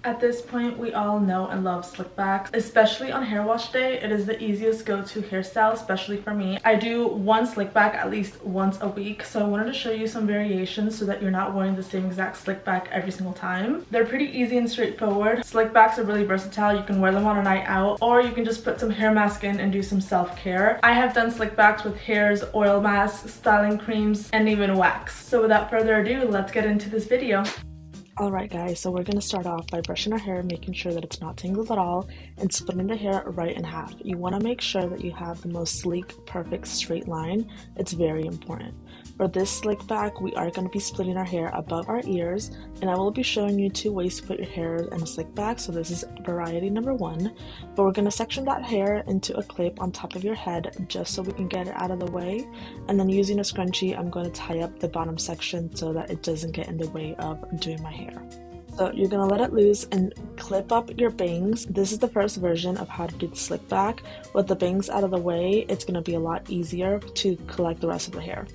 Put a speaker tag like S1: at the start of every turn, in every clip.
S1: At this point, we all know and love slick backs, especially on hair wash day. It is the easiest go-to hairstyle, especially for me. I do one slick back at least once a week, so I wanted to show you some variations so that you're not wearing the same exact slick back every single time. They're pretty easy and straightforward. Slick backs are really versatile. You can wear them on a night out, or you can just put some hair mask in and do some self-care. I have done slick backs with hairs, oil masks, styling creams, and even wax. So without further ado, let's get into this video. Alright guys, so we're going to start off by brushing our hair, making sure that it's not tangled at all, and splitting the hair right in half. You want to make sure that you have the most sleek, perfect straight line. It's very important. For this slick back, we are going to be splitting our hair above our ears, and I will be showing you 2 ways to put your hair in a slick back. So this is variety number 1, but we're going to section that hair into a clip on top of your head just so we can get it out of the way, and then using a scrunchie, I'm going to tie up the bottom section so that it doesn't get in the way of doing my hair. So you're going to let it loose and clip up your bangs. This is the first version of how to do the slick back. With the bangs out of the way, it's going to be a lot easier to collect the rest of the hair.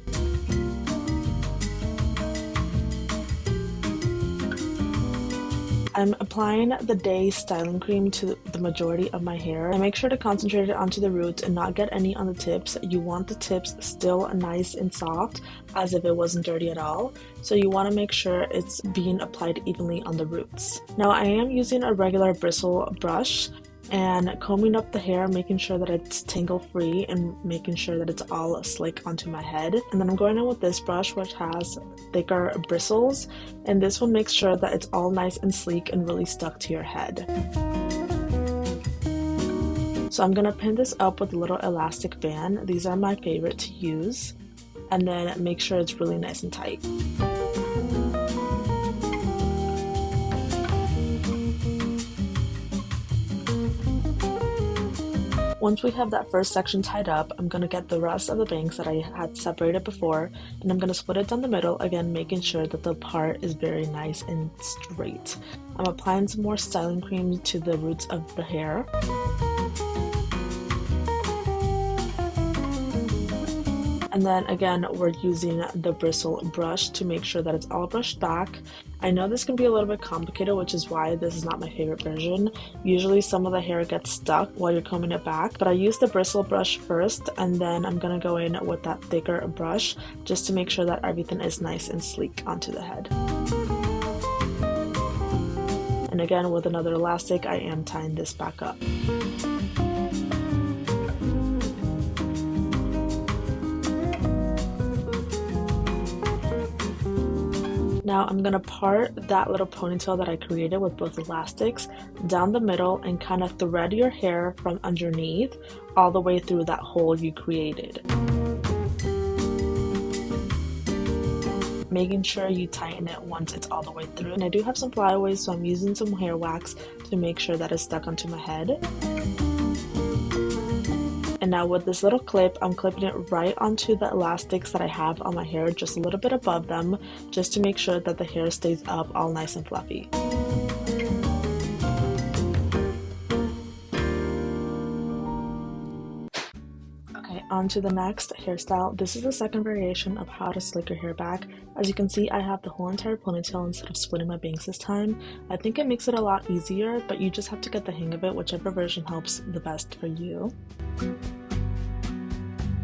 S1: I'm applying the Day styling cream to the majority of my hair. I make sure to concentrate it onto the roots and not get any on the tips. You want the tips still nice and soft, as if it wasn't dirty at all. So you want to make sure it's being applied evenly on the roots. Now I am using a regular bristle brush and combing up the hair, making sure that it's tangle free and making sure that it's all slick onto my head. And then I'm going in with this brush which has thicker bristles, and this will make sure that it's all nice and sleek and really stuck to your head. So I'm gonna pin this up with a little elastic band. These are my favorite to use, and then make sure it's really nice and tight. Once we have that first section tied up, I'm going to get the rest of the bangs that I had separated before, and I'm going to split it down the middle, again making sure that the part is very nice and straight. I'm applying some more styling cream to the roots of the hair. And then again, we're using the bristle brush to make sure that it's all brushed back. I know this can be a little bit complicated, which is why this is not my favorite version. Usually some of the hair gets stuck while you're combing it back, but I use the bristle brush first, and then I'm gonna go in with that thicker brush just to make sure that everything is nice and sleek onto the head. And again, with another elastic, I am tying this back up. Now I'm going to part that little ponytail that I created with both elastics down the middle and kind of thread your hair from underneath all the way through that hole you created. Making sure you tighten it once it's all the way through. And I do have some flyaways, so I'm using some hair wax to make sure that it's stuck onto my head. And now with this little clip, I'm clipping it right onto the elastics that I have on my hair, just a little bit above them, just to make sure that the hair stays up all nice and fluffy. Okay, on to the next hairstyle. This is the second variation of how to slick your hair back. As you can see, I have the whole entire ponytail instead of splitting my bangs this time. I think it makes it a lot easier, but you just have to get the hang of it, whichever version helps the best for you.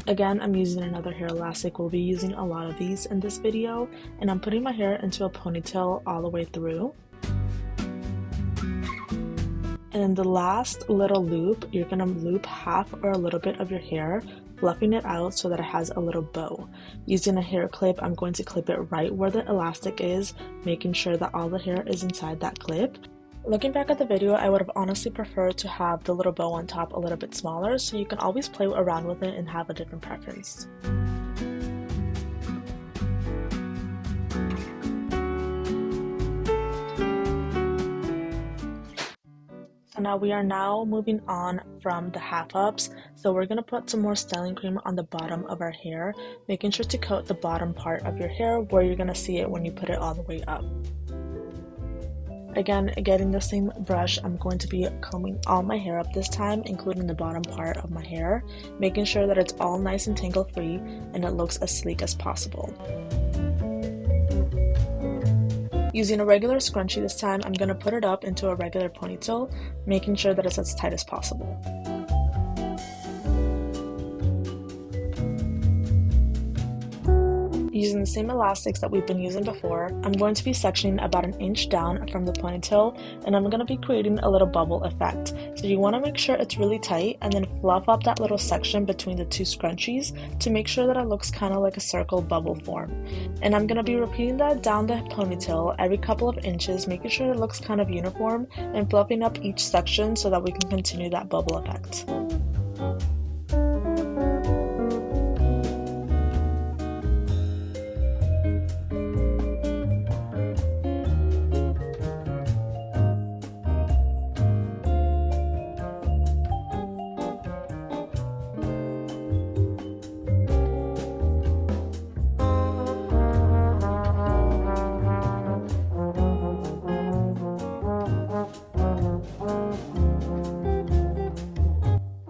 S1: Again, I'm using another hair elastic. We'll be using a lot of these in this video, and I'm putting my hair into a ponytail all the way through. And in the last little loop, you're going to loop half or a little bit of your hair, fluffing it out so that it has a little bow. Using a hair clip, I'm going to clip it right where the elastic is, making sure that all the hair is inside that clip. Looking back at the video, I would have honestly preferred to have the little bow on top a little bit smaller, so you can always play around with it and have a different preference. So now we are moving on from the half ups, so we're going to put some more styling cream on the bottom of our hair, making sure to coat the bottom part of your hair where you're going to see it when you put it all the way up. Again, getting the same brush, I'm going to be combing all my hair up this time, including the bottom part of my hair, making sure that it's all nice and tangle free and it looks as sleek as possible. Using a regular scrunchie this time, I'm going to put it up into a regular ponytail, making sure that it's as tight as possible. Using the same elastics that we've been using before, I'm going to be sectioning about an inch down from the ponytail, and I'm going to be creating a little bubble effect. So you want to make sure it's really tight and then fluff up that little section between the two scrunchies to make sure that it looks kind of like a circle bubble form. And I'm going to be repeating that down the ponytail every couple of inches, making sure it looks kind of uniform and fluffing up each section so that we can continue that bubble effect.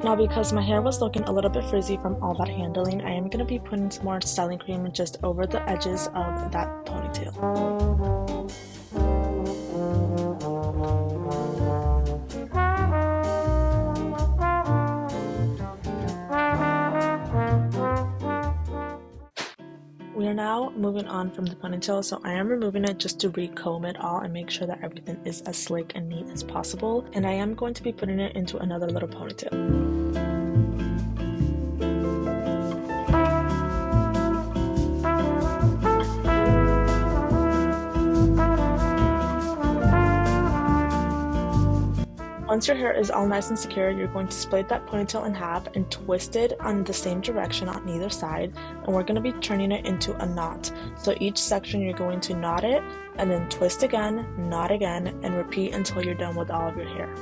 S1: Now, because my hair was looking a little bit frizzy from all that handling, I am going to be putting some more styling cream just over the edges of that ponytail. We are now moving on from the ponytail, so I am removing it just to recomb it all and make sure that everything is as slick and neat as possible. And I am going to be putting it into another little ponytail. Once your hair is all nice and secure, you're going to split that ponytail in half and twist it on the same direction on either side, and we're going to be turning it into a knot. So each section you're going to knot it, and then twist again, knot again, and repeat until you're done with all of your hair.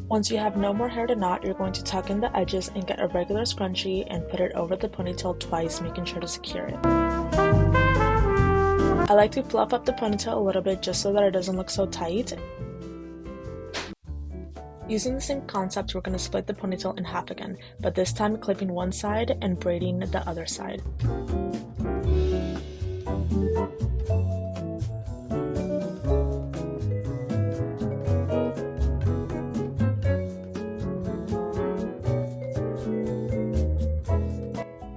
S1: Once you have no more hair to knot, you're going to tuck in the edges and get a regular scrunchie and put it over the ponytail twice, making sure to secure it. I like to fluff up the ponytail a little bit just so that it doesn't look so tight. Using the same concept, we're going to split the ponytail in half again, but this time clipping one side and braiding the other side.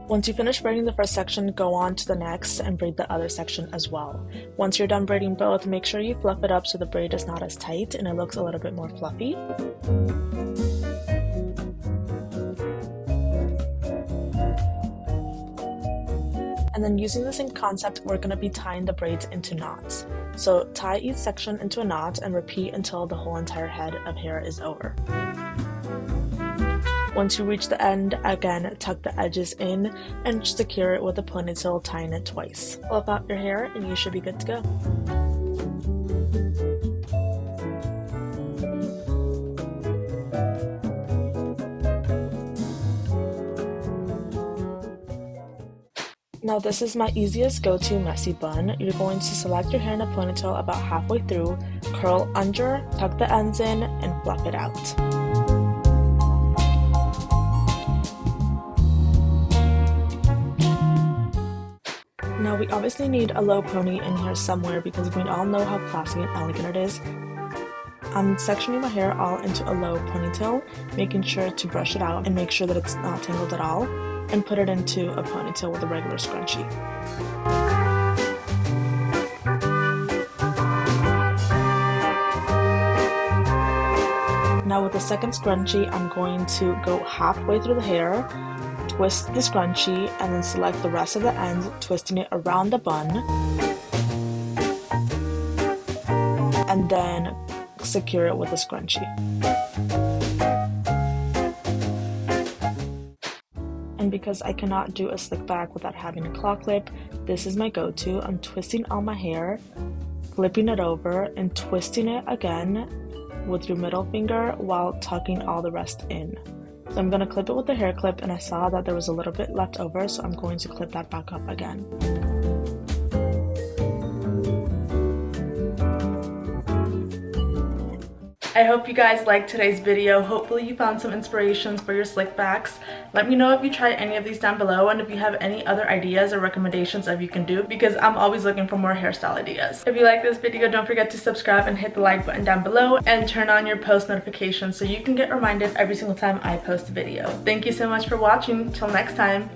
S1: Once you finish braiding the first section, go on to the next and braid the other section as well. Once you're done braiding both, make sure you fluff it up so the braid is not as tight and it looks a little bit more fluffy. And then using the same concept, we're going to be tying the braids into knots. So tie each section into a knot and repeat until the whole entire head of hair is over. Once you reach the end, again, tuck the edges in and secure it with a ponytail, tying it twice. Fluff out your hair and you should be good to go. Now this is my easiest go-to messy bun. You're going to select your hair in a ponytail about halfway through, curl under, tuck the ends in, and fluff it out. Now we obviously need a low pony in here somewhere because we all know how classy and elegant it is. I'm sectioning my hair all into a low ponytail, making sure to brush it out and make sure that it's not tangled at all, and put it into a ponytail with a regular scrunchie. Now with the second scrunchie, I'm going to go halfway through the hair, twist the scrunchie, and then select the rest of the ends, twisting it around the bun, and then secure it with a scrunchie. And because I cannot do a slick back without having a claw clip, this is my go-to. I'm twisting all my hair, flipping it over, and twisting it again with your middle finger while tucking all the rest in. So I'm going to clip it with the hair clip, and I saw that there was a little bit left over, so I'm going to clip that back up again. I hope you guys liked today's video. Hopefully you found some inspirations for your slick backs. Let me know if you try any of these down below and if you have any other ideas or recommendations of you can do, because I'm always looking for more hairstyle ideas. If you like this video, don't forget to subscribe and hit the like button down below and turn on your post notifications so you can get reminded every single time I post a video. Thank you so much for watching. Till next time.